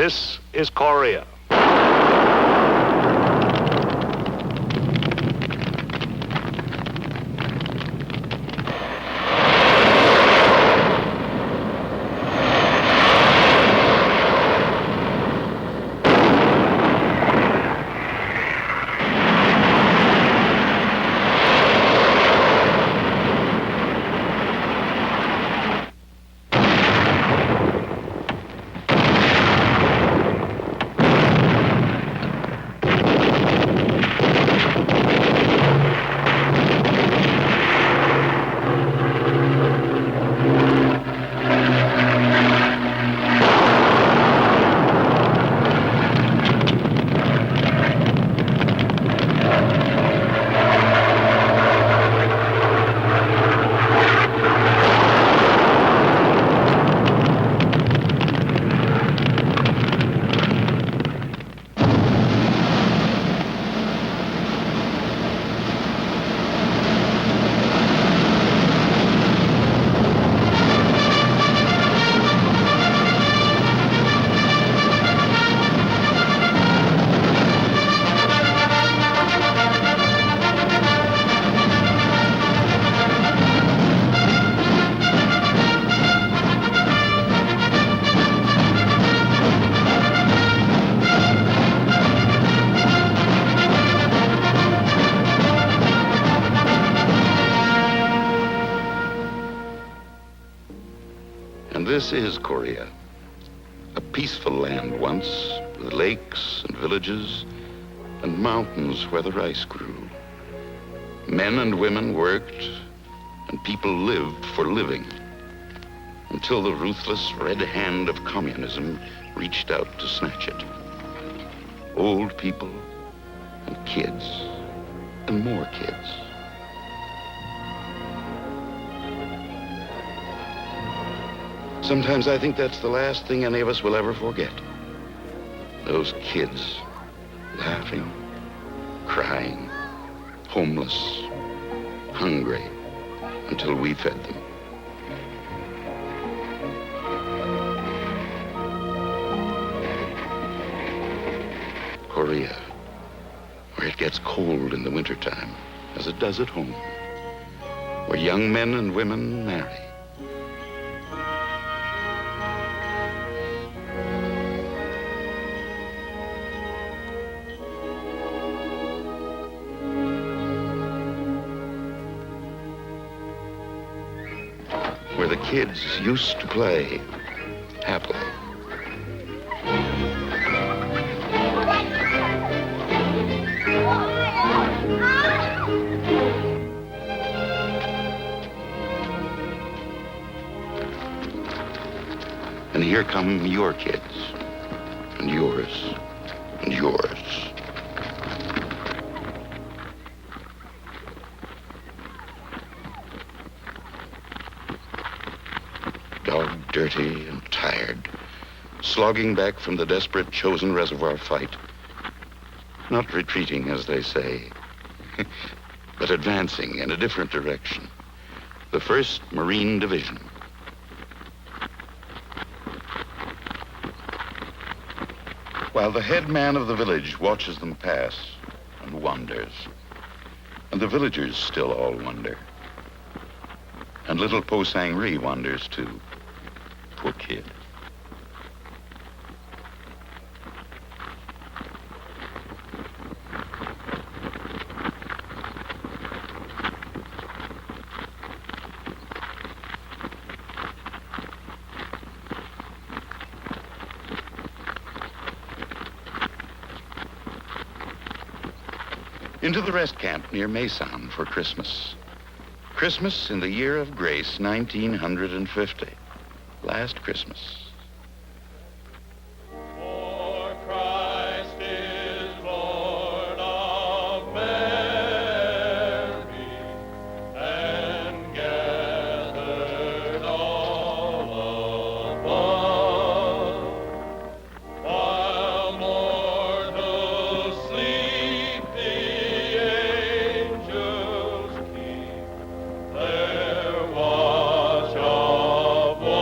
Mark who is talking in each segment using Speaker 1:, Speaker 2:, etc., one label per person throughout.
Speaker 1: This is Korea.
Speaker 2: This is Korea, a peaceful land once, with lakes and villages and mountains where the rice grew. Men and women worked, and people lived for living, until the ruthless red hand of communism reached out to snatch it. Old people and kids and more kids. Sometimes I think that's the last thing any of us will ever forget. Those kids laughing, crying, homeless, hungry, until we fed them. Korea, where it gets cold in the wintertime, as it does at home, where young men and women marry. Where the kids used to play happily. And here come your kids, and yours, and yours. Dog dirty and tired, slogging back from the desperate chosen reservoir fight. Not retreating, as they say, but advancing in a different direction. The 1st Marine Division. While the head man of the village watches them pass and wonders. And the villagers still all wonder. And little Po Sang-ri wonders too. Poor kid. Into the rest camp near Mason for Christmas. Christmas in the year of grace, 1950. Last Christmas.
Speaker 3: For Christ is Lord of Mary, and gathered all above, while mortals sleep, the angels keep their watch of wonder.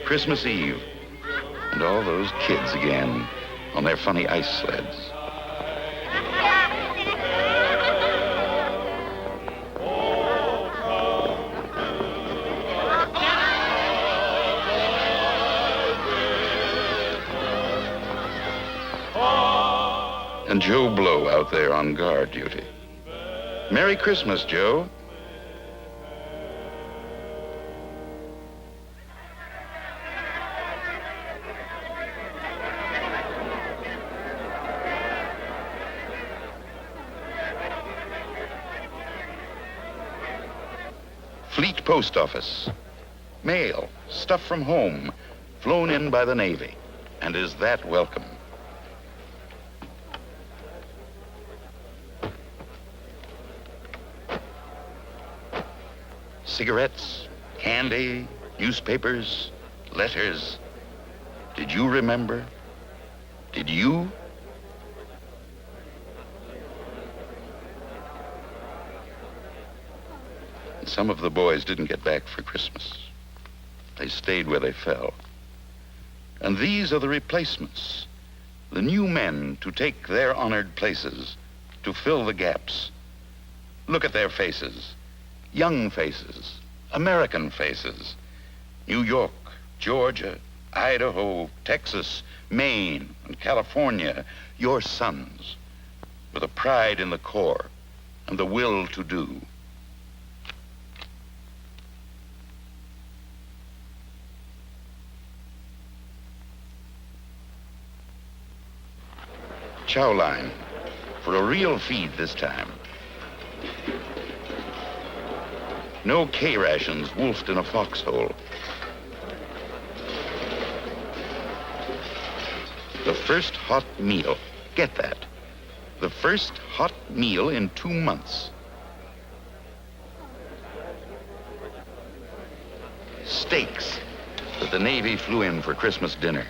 Speaker 2: Christmas Eve, and all those kids again on their funny ice sleds. And Joe Blow out there on guard duty. Merry Christmas, Joe. Fleet Post Office. Mail, stuff from home, flown in by the Navy. And is that welcome? Cigarettes, candy, newspapers, letters. Did you remember? Did you? And some of the boys didn't get back for Christmas. They stayed where they fell. And these are the replacements, the new men to take their honored places, to fill the gaps. Look at their faces. Young faces, American faces, New York, Georgia, Idaho, Texas, Maine, and California, your sons, with a pride in the core and the will to do. Chow line, for a real feed this time. No K-rations wolfed in a foxhole. The first hot meal, get that. The first hot meal in 2 months. Steaks that the Navy flew in for Christmas dinner.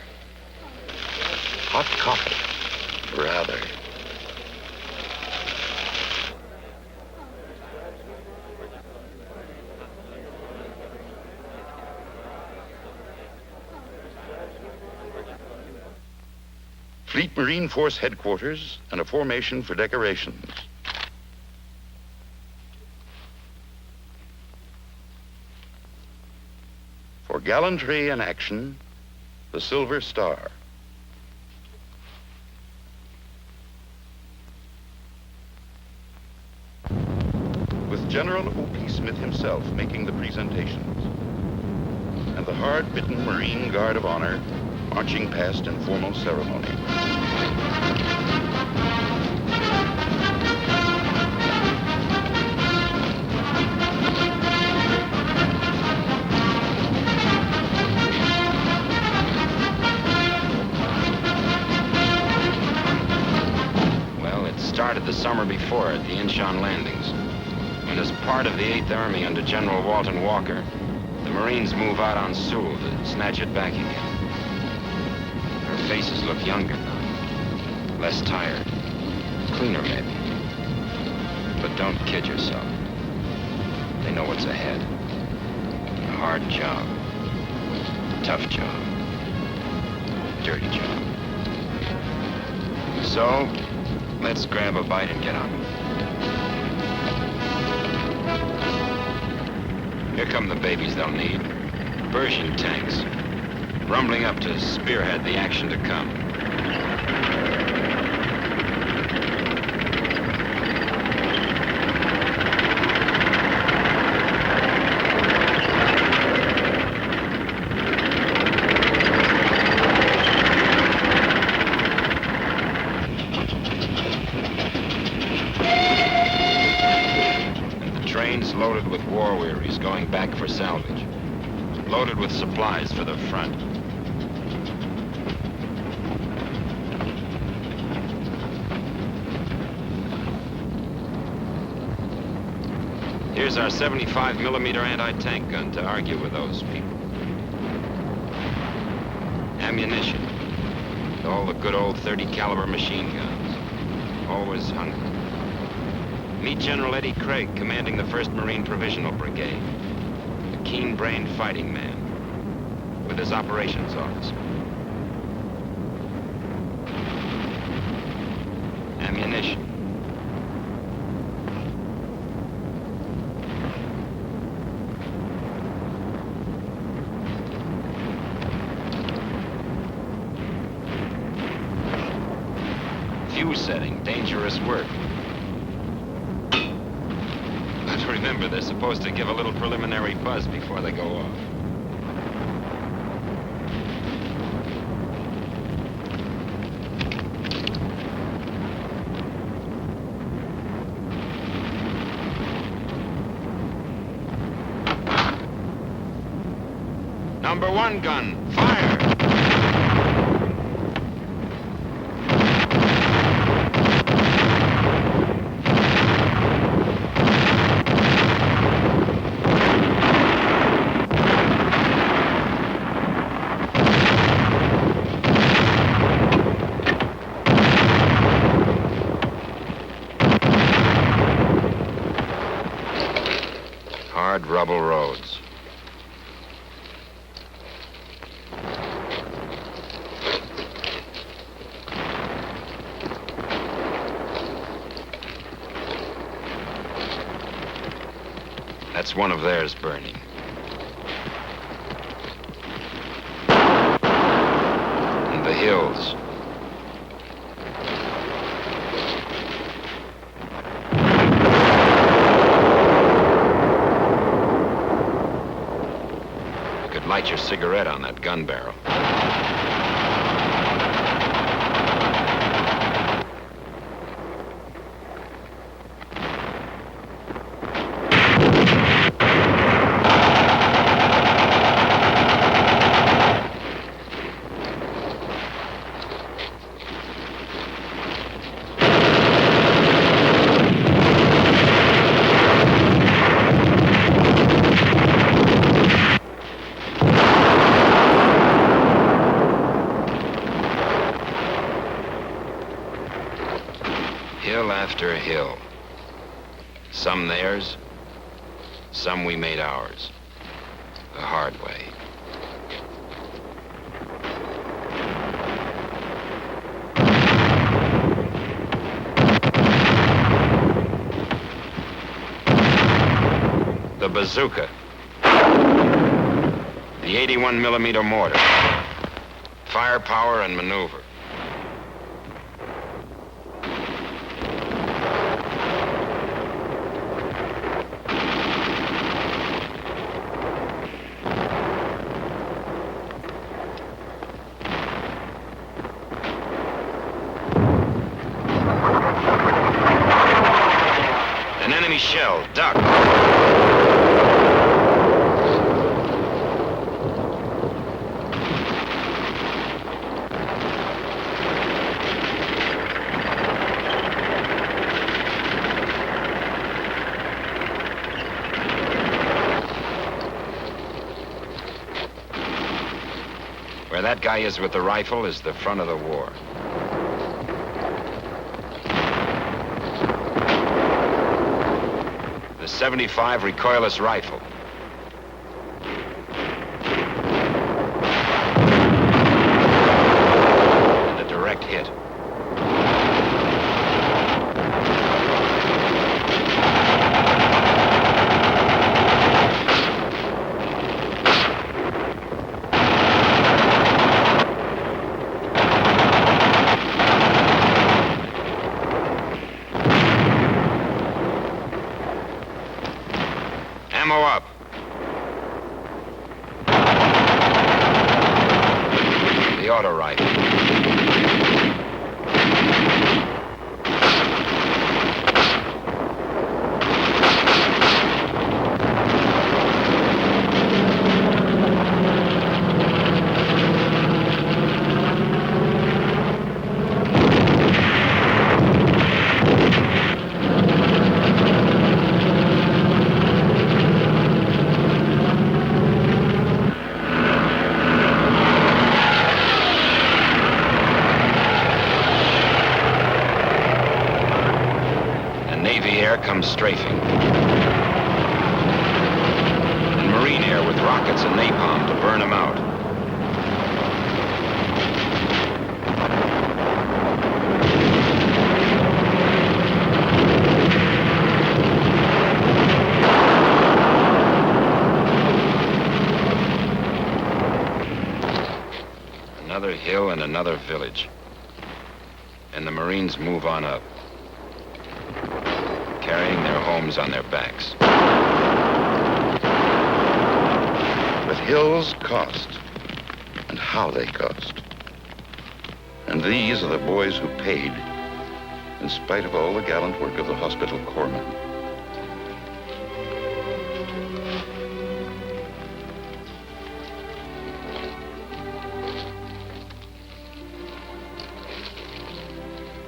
Speaker 2: Hot coffee, rather. Fleet Marine Force headquarters and a formation for decorations. For gallantry and action, the Silver Star. With General O.P. Smith himself making the presentations, and the hard-bitten Marine Guard of Honor marching past in formal ceremony.
Speaker 1: Well, it started the summer before at the Incheon landings, when as part of the 8th Army under General Walton Walker, the Marines move out on Sewell to snatch it back again. Their faces look younger now, less tired, cleaner maybe. But don't kid yourself. They know what's ahead. A hard job, tough job, dirty job. So, let's grab a bite and get on with it. Here come the babies they'll need. Persian tanks, rumbling up to spearhead the action to come. And the trains loaded with war wearies going back for salvage, loaded with supplies for the front. Here's our 75mm anti-tank gun to argue with those people. Ammunition. All the good old 30 caliber machine guns. Always hungry. Meet General Eddie Craig, commanding the 1st Marine Provisional Brigade. A keen-brained fighting man. with his operations officer. Ammunition. Fuse setting, dangerous work. But remember, they're supposed to give a little preliminary buzz before they go off. Number 1 gun, fire! Hard rubble roads. That's one of theirs burning. And the hills. You could light your cigarette on that gun barrel. Hill after hill. Some theirs, some we made ours. The hard way. The bazooka. The 81mm mortar. Firepower and maneuver. An enemy shell, duck. Where that guy is with the rifle is the front of the war. The 75 recoilless rifle. And a direct hit. Ammo up. The auto rifle. Navy air comes strafing. And Marine air with rockets and napalm to burn them out. another village. And the Marines move on up, carrying their homes on their backs.
Speaker 2: But hills cost, and how they cost. And these are the boys who paid, in spite of all the gallant work of the hospital corpsmen.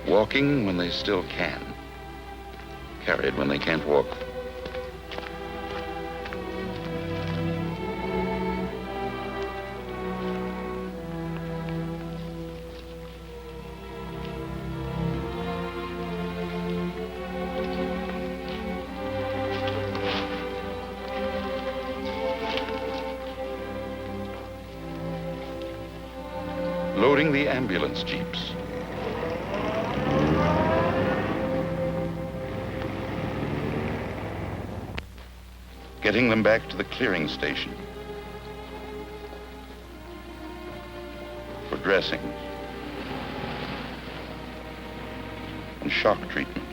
Speaker 2: Walking when they still can. Carried when they can't walk. Loading the ambulance jeeps. Getting them back to the clearing station for dressings and shock treatment.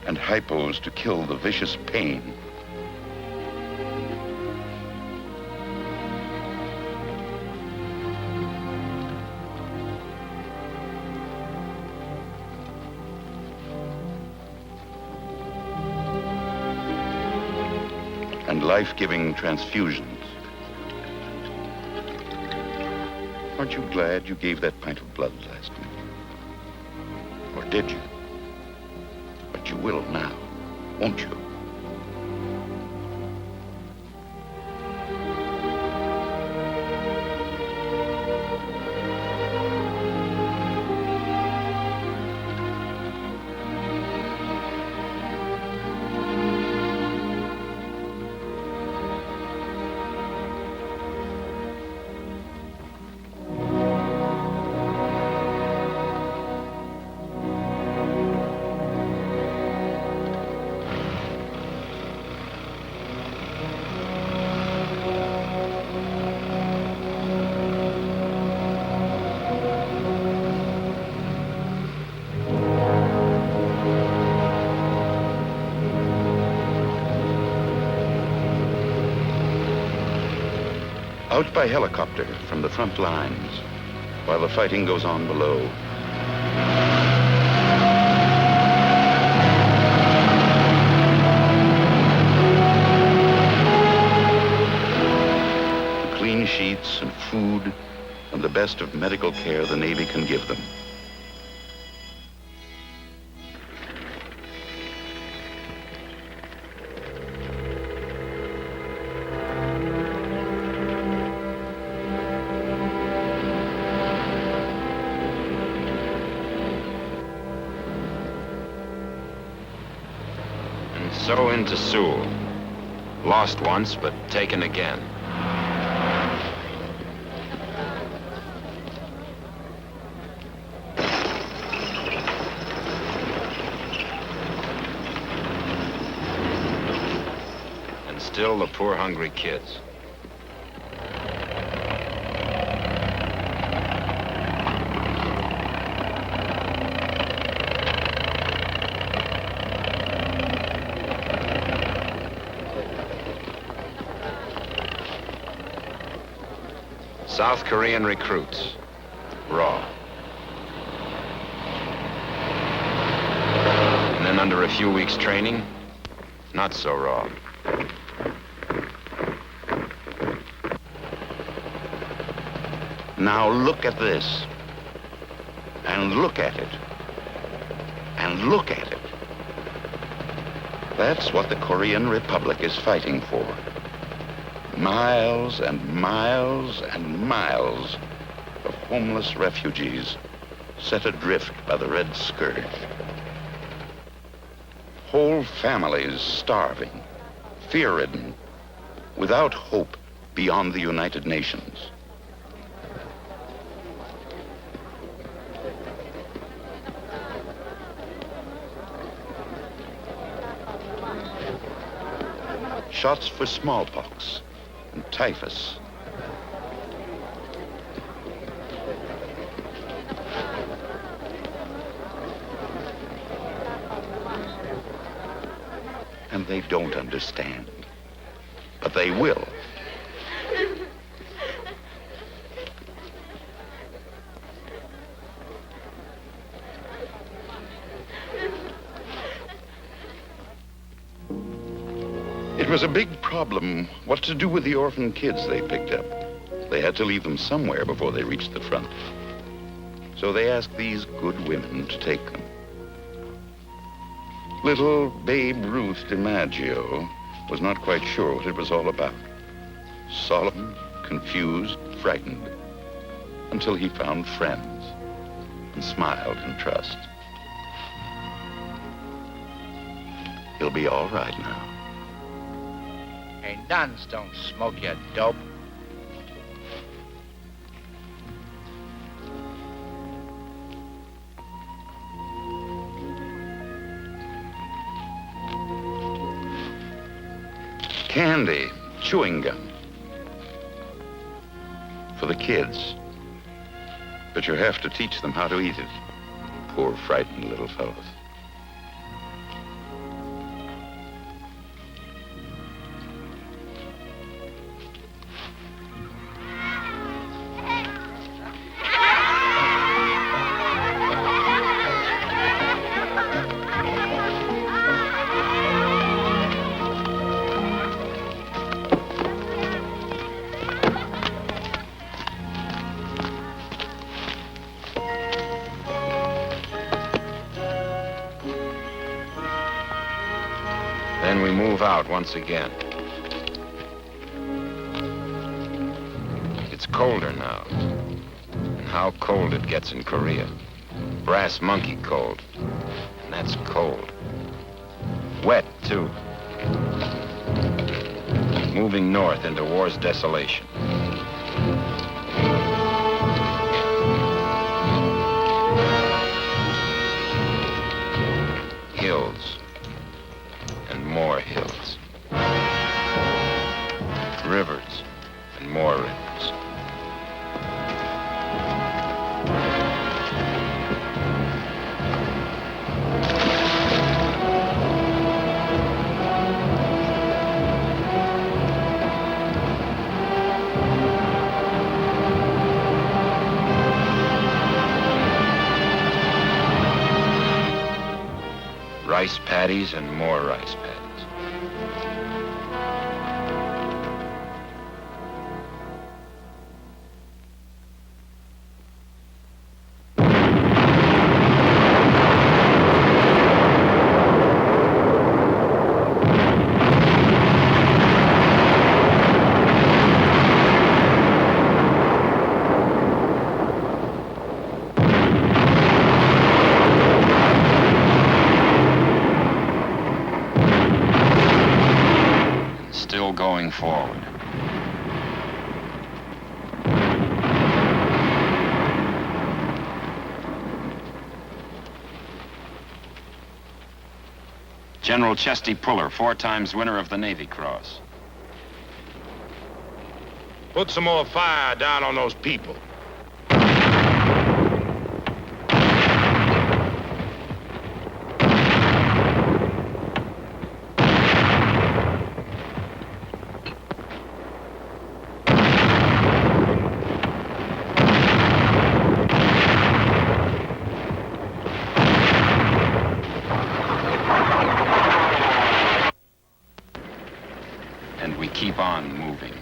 Speaker 2: And hypos to kill the vicious pain. And life-giving transfusions. Aren't you glad you gave that pint of blood last night? Or did you? But you will now, won't you? Out by helicopter from the front lines, while the fighting goes on below. Clean sheets and food and the best of medical care the Navy can give them.
Speaker 1: So into Sewell. Lost once, but taken again. And still the poor hungry kids. South Korean recruits, raw. And then under a few weeks' training, not so raw.
Speaker 2: Now look at this, and look at it, and look at it. That's what the Korean Republic is fighting for. Miles and miles and miles of homeless refugees set adrift by the Red Scourge. Whole families starving, fear-ridden, without hope beyond the United Nations. shots for smallpox and typhus. And they don't understand, but they will. It was a big problem what to do with the orphan kids they picked up. They had to leave them somewhere before they reached the front. So they asked these good women to take them. Little Babe Ruth DiMaggio was not quite sure what it was all about. Solemn, confused, frightened, until he found friends and smiled in trust. He'll be all right now.
Speaker 4: Hey, nuns don't smoke, you dope.
Speaker 2: Candy, chewing gum. For the kids. But you have to teach them how to eat it. Poor, frightened little fellows.
Speaker 1: Then we move out once again. It's colder now. And how cold it gets in Korea. Brass monkey cold. And that's cold. Wet, too. Moving north into war's desolation. Hills. And more hills. Rivers and more rivers. Rice paddies and more rice paddies. Still going forward. General Chesty Puller, 4 times winner of the Navy Cross.
Speaker 5: Put some more fire down on those people.
Speaker 1: And we keep on moving.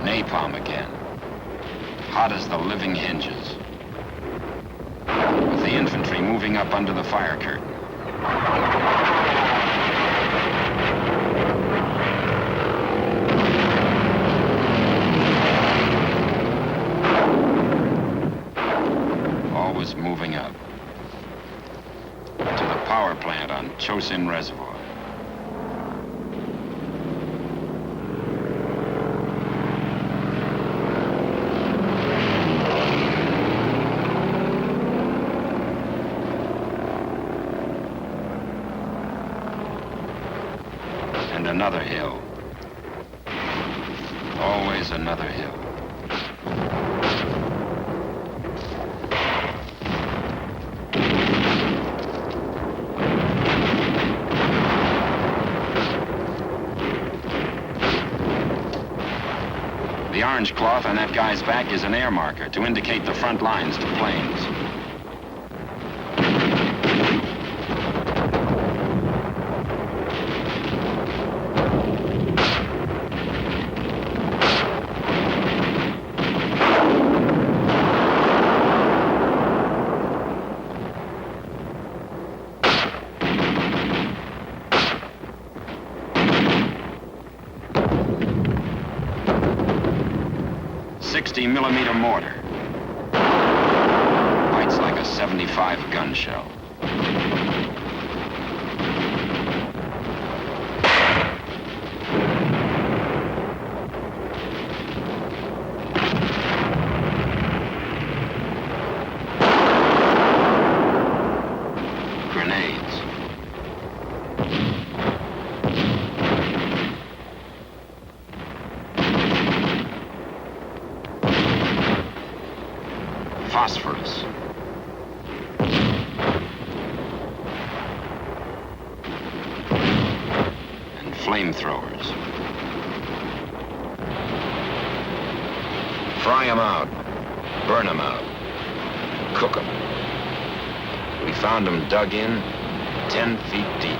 Speaker 1: Napalm again, hot as the living hinges, with the infantry moving up under the fire curtain. is moving up to the power plant on Chosin Reservoir. And another hill. Always another hill. The orange cloth on that guy's back is an air marker to indicate the front lines to planes. .60mm mortar. Bites like a 75 gun shell. Grenades. Phosphorus. And flamethrowers. Fry them out. Burn them out. Cook them. We found them dug in 10 feet deep.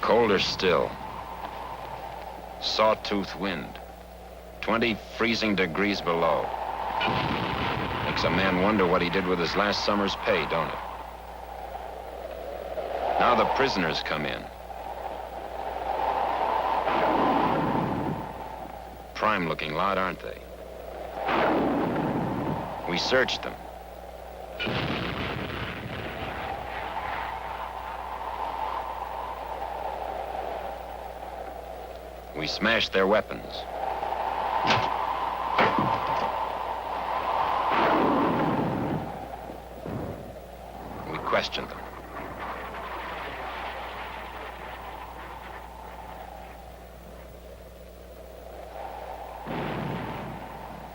Speaker 1: Colder still. Sawtooth wind. 20 freezing degrees below. Makes a man wonder what he did with his last summer's pay, don't it? Now the prisoners come in. Prime-looking lot, aren't they? We searched them. We smashed their weapons. We questioned them.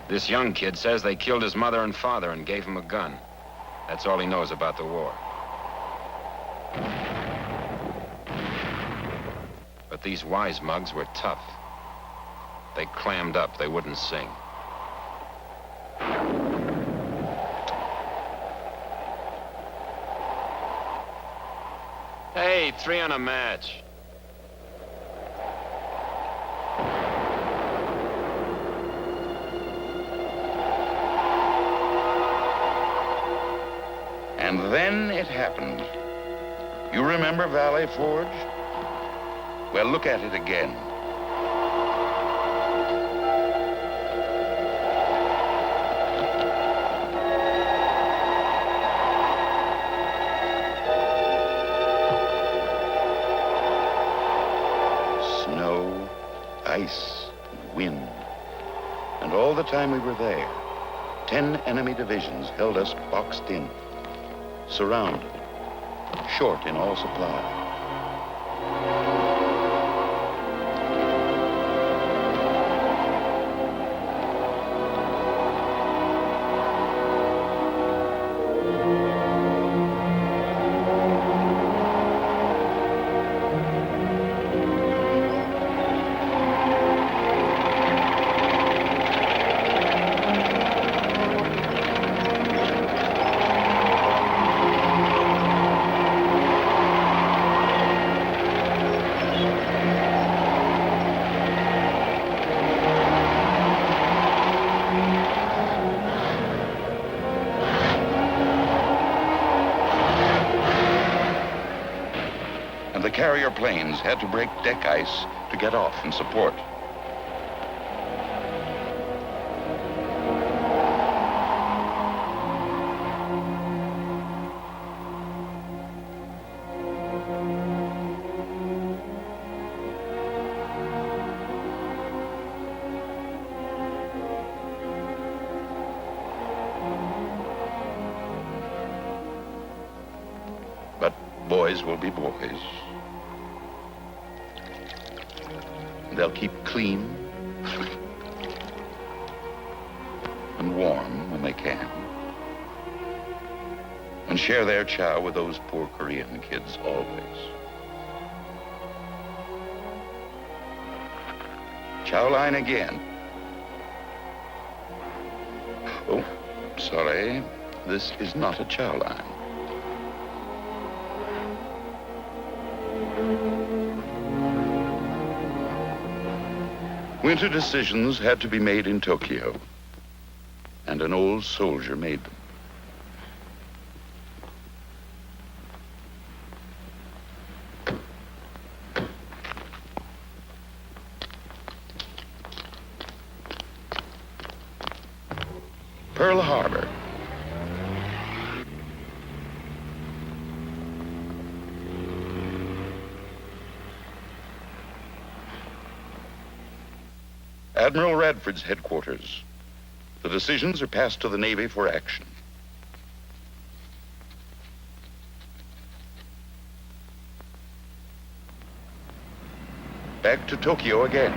Speaker 1: This young kid says they killed his mother and father and gave him a gun. That's all he knows about the war. But these wise mugs were tough. They clammed up, they wouldn't sing. Hey, 3 on a match.
Speaker 2: And then it happened. You remember Valley Forge? Well, look at it again. Snow, ice, and wind. And all the time we were there, 10 enemy divisions held us boxed in, surrounded, short in all supply. and the carrier planes had to break deck ice to get off and support. But boys will be boys. They'll keep clean and warm when they can, and share their chow with those poor Korean kids always. Chow line again. Oh, sorry, this is not a chow line. Winter decisions had to be made in Tokyo, and an old soldier made them. Pearl Harbor. Admiral Radford's headquarters. The decisions are passed to the Navy for action. Back to Tokyo again.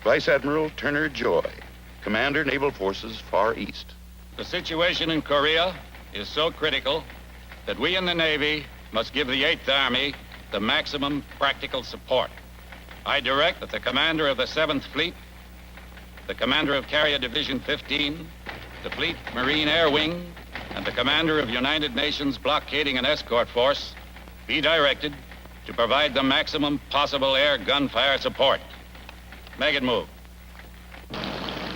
Speaker 2: Vice Admiral Turner Joy, Commander, Naval Forces, Far East.
Speaker 6: The situation in Korea is so critical that we in the Navy must give the 8th Army the maximum practical support. I direct that the commander of the 7th Fleet, the commander of Carrier Division 15, the Fleet Marine Air Wing, and the commander of United Nations Blockading and Escort Force be directed to provide the maximum possible air gunfire support. Make it move.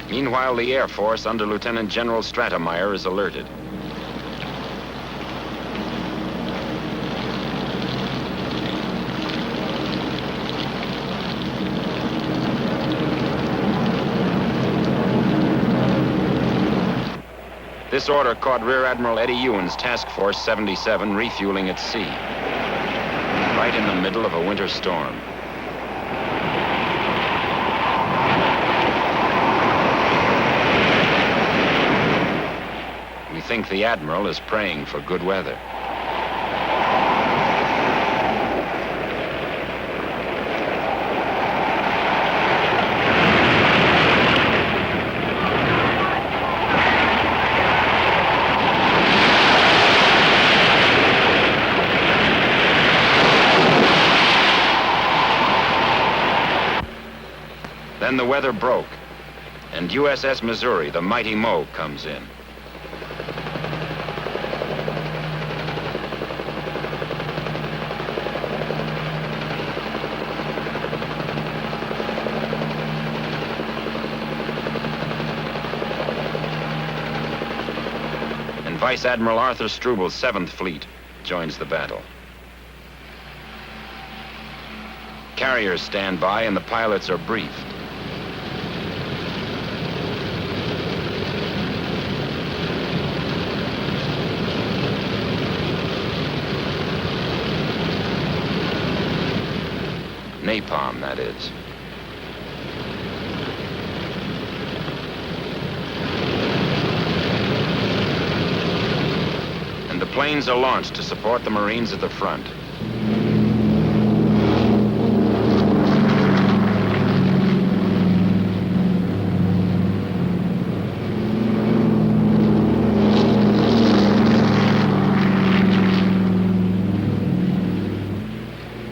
Speaker 1: Meanwhile, the Air Force under Lieutenant General Stratemeyer is alerted. This order caught Rear Admiral Eddie Ewan's Task Force 77 refueling at sea, right in the middle of a winter storm. We think the Admiral is praying for good weather. Then the weather broke, and USS Missouri, the mighty Mo, comes in. And Vice Admiral Arthur Strubel's 7th Fleet joins the battle. Carriers stand by and the pilots are briefed. Napalm, that is. And the planes are launched to support the Marines at the front.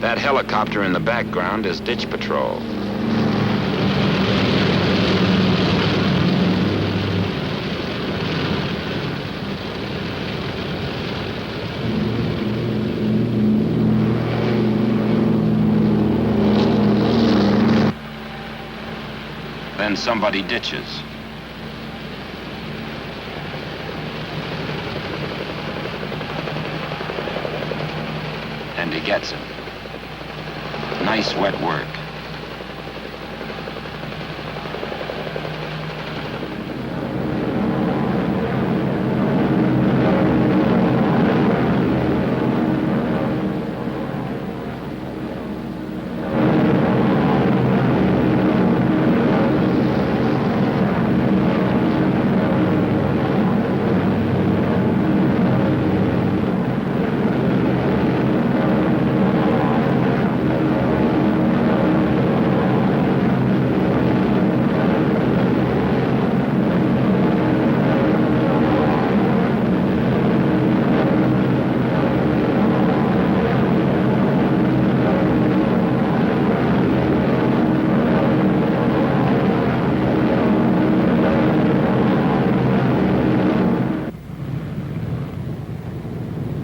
Speaker 1: That helicopter in the background is ditch patrol. Then somebody ditches. he gets it. Nice wet work.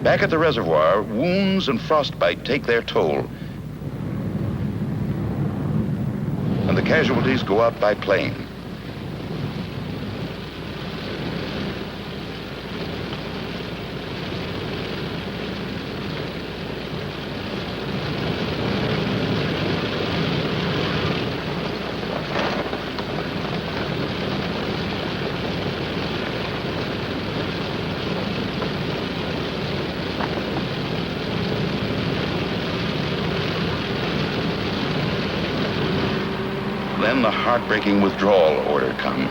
Speaker 2: Back at the reservoir, wounds and frostbite take their toll. And the casualties go out by plane. Then the heartbreaking withdrawal order comes.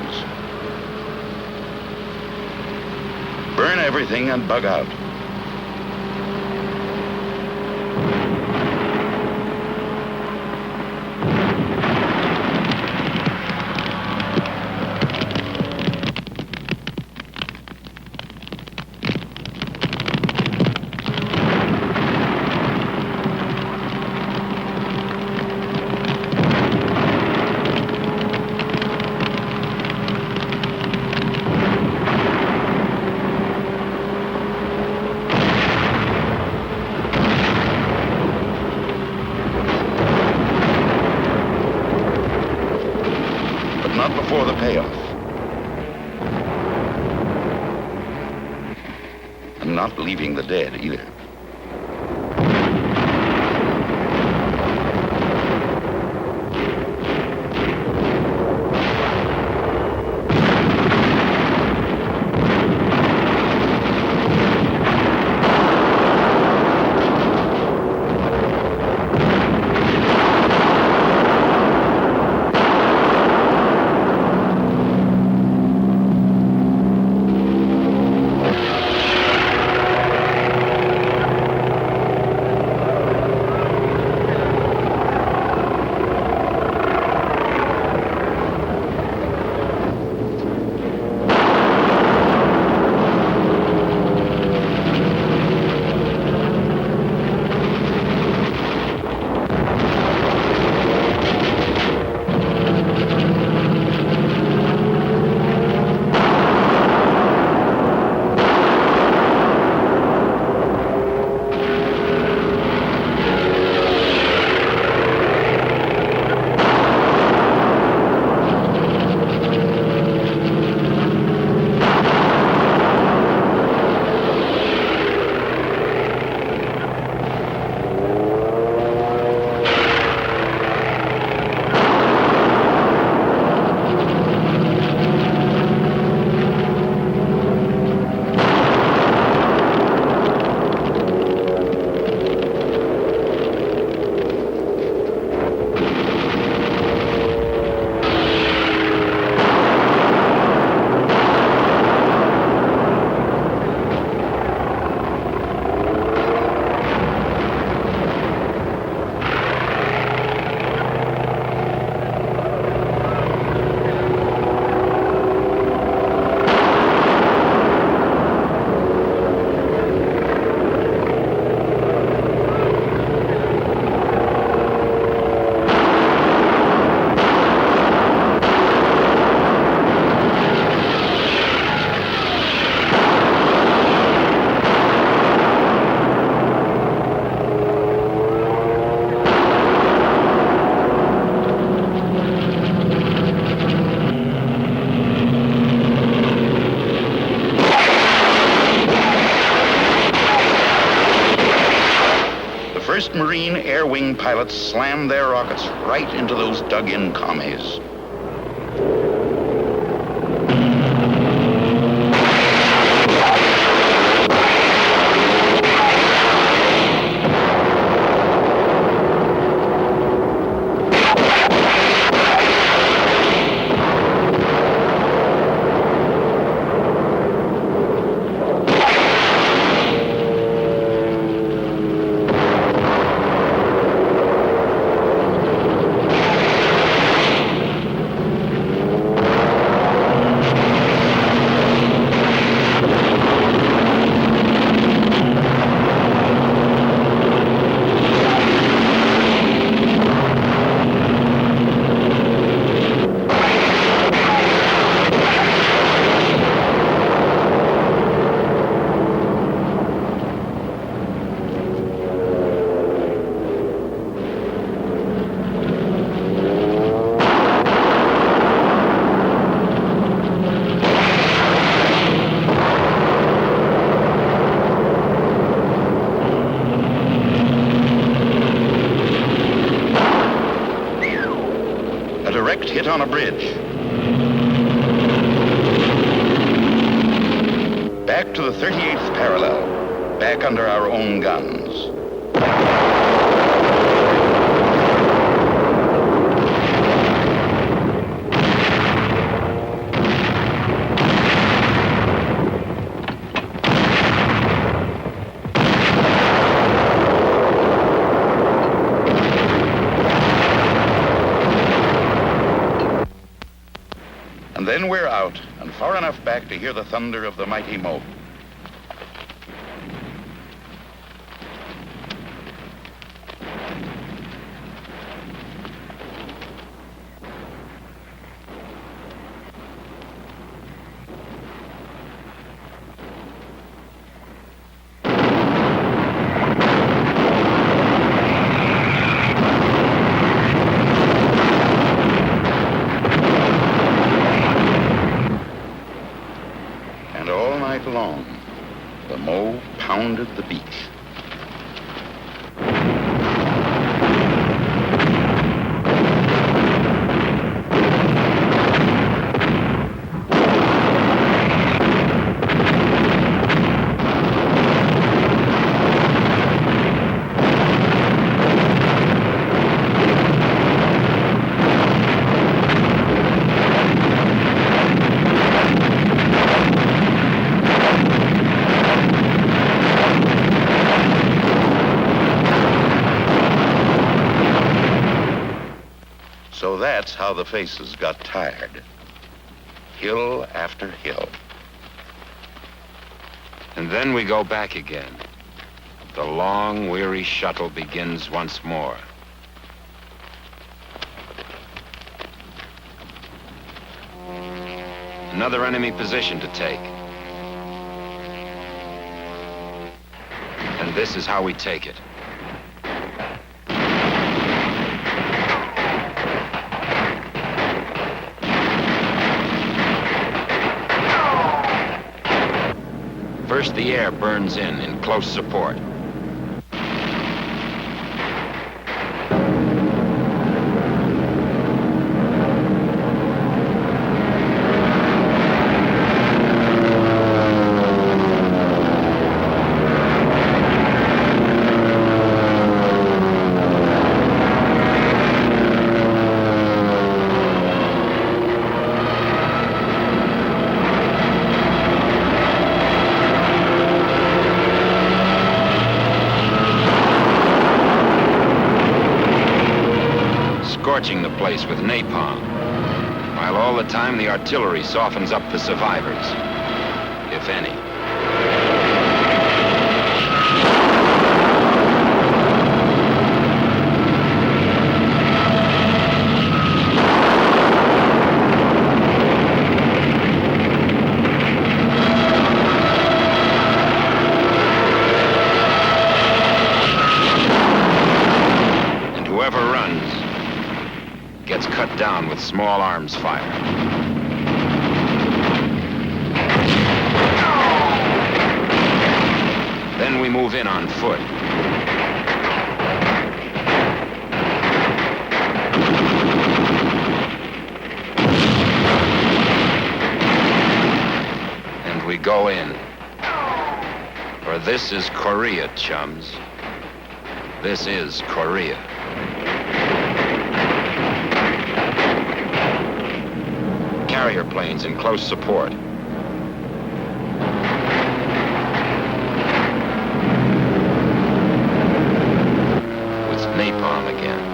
Speaker 2: Burn everything and bug out. Not before the payoff. And not leaving the dead either. first Marine air wing pilots slammed their rockets right into those dug-in commies. Hit on a bridge. Back to the 38th parallel, back under our own guns. And then we're out, and far enough back to hear the thunder of the mighty moat. And all night long, the Mo pounded the beach. So that's how the faces got tired. Hill after hill.
Speaker 1: And then we go back again. The long, weary shuttle begins once more. Another enemy position to take. And this is how we take it. First, the air burns in close support. Scorching the place with napalm, while all the time the artillery softens up the survivors, if any. And whoever runs gets cut down with small arms fire. Then we move in on foot. go in. For this is Korea, chums. This is Korea. Carrier planes in close support. With napalm again.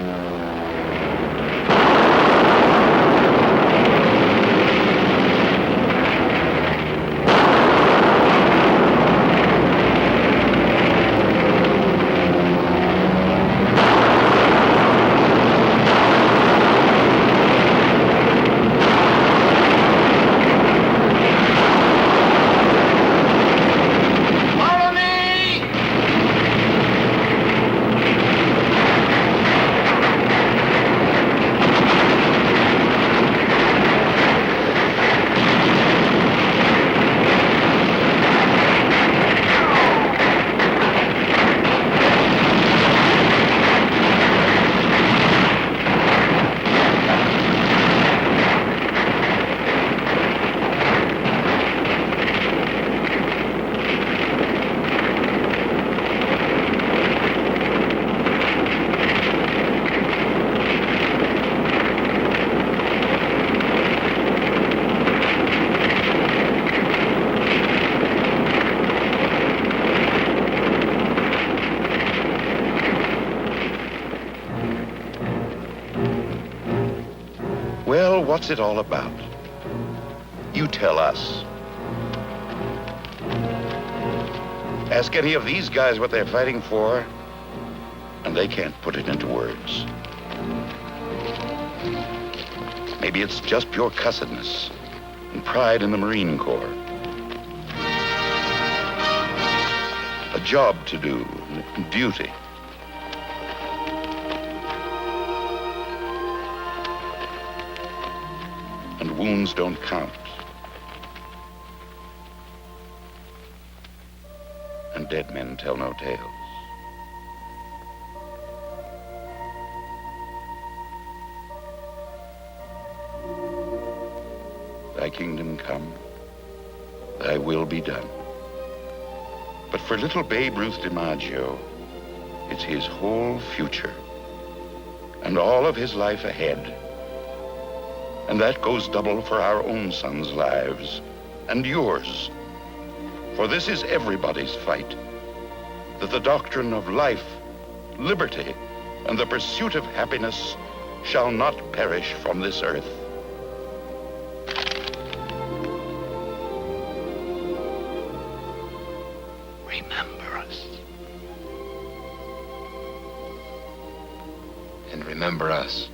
Speaker 2: Well, what's it all about? You tell us. Ask any of these guys what they're fighting for, and they can't put it into words. Maybe it's just pure cussedness and pride in the Marine Corps. A job to do, duty. And wounds don't count. And dead men tell no tales. Thy kingdom come, thy will be done. But for little Babe Ruth DiMaggio, it's his whole future and all of his life ahead. And that goes double for our own sons' lives and yours. For this is everybody's fight, that the doctrine of life, liberty, and the pursuit of happiness shall not perish from this earth.
Speaker 1: Remember us. And remember us.